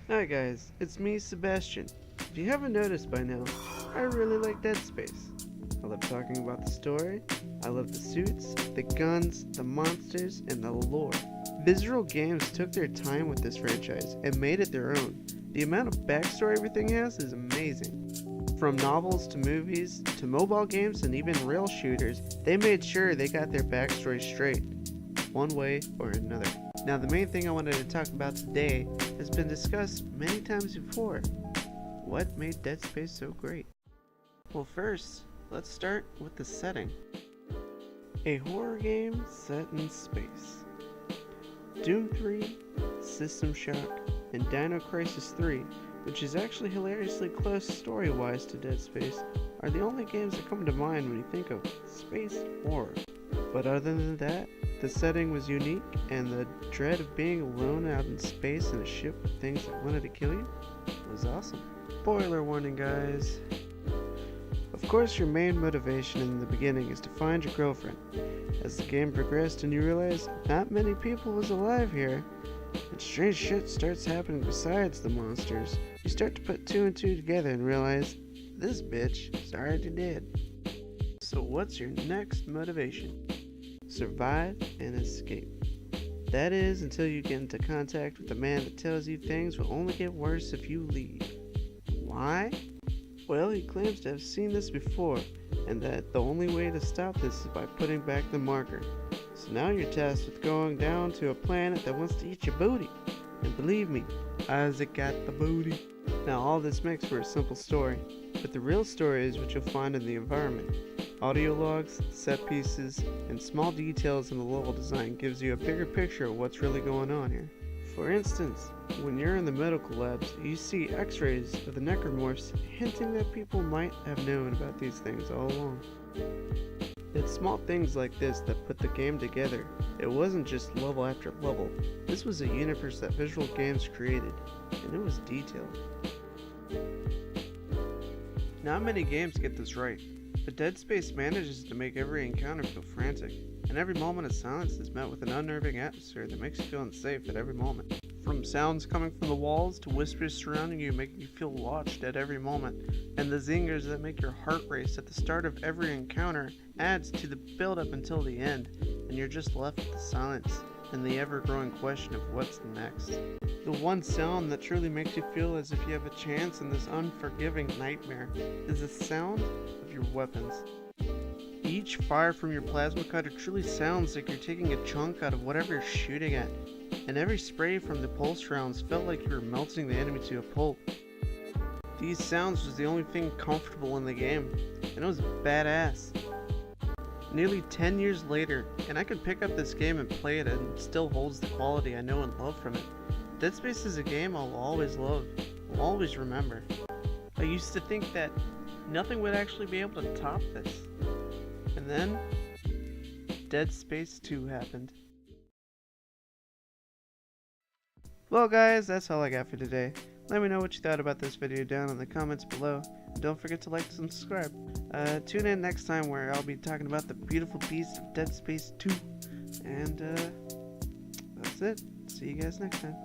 Hi guys, it's me, Sebastian. If you haven't noticed by now, I really like Dead Space. I love talking about the story, I love the suits, the guns, the monsters, and the lore. Visceral Games took their time with this franchise and made it their own. The amount of backstory everything has is amazing. From novels to movies to mobile games and even rail shooters, they made sure they got their backstory straight, one way or another. Now, the main thing I wanted to talk about today has been discussed many times before. What made Dead Space so great? Well, first, let's start with the setting. A horror game set in space. Doom 3, System Shock, and Dino Crisis 3, which is actually hilariously close story-wise to Dead Space, are the only games that come to mind when you think of space horror. But other than that, the setting was unique, and the dread of being alone out in space in a ship with things that wanted to kill you was awesome. Spoiler warning, guys. Of course, your main motivation in the beginning is to find your girlfriend. As the game progressed and you realize not many people was alive here, and strange shit starts happening besides the monsters, you start to put two and two together and realize this bitch is already dead. So what's your next motivation? Survive and escape. That is, until you get into contact with the man that tells you things will only get worse if you leave. Why? Well, he claims to have seen this before, and that the only way to stop this is by putting back the marker. So now you're tasked with going down to a planet that wants to eat your booty. And believe me, Isaac got the booty. Now all this makes for a simple story, but the real story is what you'll find in the environment. Audio logs, set pieces, and small details in the level design gives you a bigger picture of what's really going on here. For instance, when you're in the medical labs, you see x-rays of the necromorphs hinting that people might have known about these things all along. It's small things like this that put the game together. It wasn't just level after level. This was a universe that Visual Games created, and it was detailed. Not many games get this right, but Dead Space manages to make every encounter feel frantic, and every moment of silence is met with an unnerving atmosphere that makes you feel unsafe at every moment. From sounds coming from the walls to whispers surrounding you making you feel watched at every moment, and the zingers that make your heart race at the start of every encounter adds to the build-up until the end, and you're just left with the silence and the ever-growing question of what's next. The one sound that truly makes you feel as if you have a chance in this unforgiving nightmare is the sound of your weapons. Each fire from your plasma cutter truly sounds like you're taking a chunk out of whatever you're shooting at, and every spray from the pulse rounds felt like you were melting the enemy to a pulp. These sounds was the only thing comfortable in the game, and it was badass. Nearly 10 years later, and I could pick up this game and play it and it still holds the quality I know and love from it. Dead Space is a game I'll always love, will always remember. I used to think that nothing would actually be able to top this. And then, Dead Space 2 happened. Well guys, that's all I got for today. Let me know what you thought about this video down in the comments below. And don't forget to like and subscribe. Tune in next time where I'll be talking about the beautiful beast of Dead Space 2. And that's it. See you guys next time.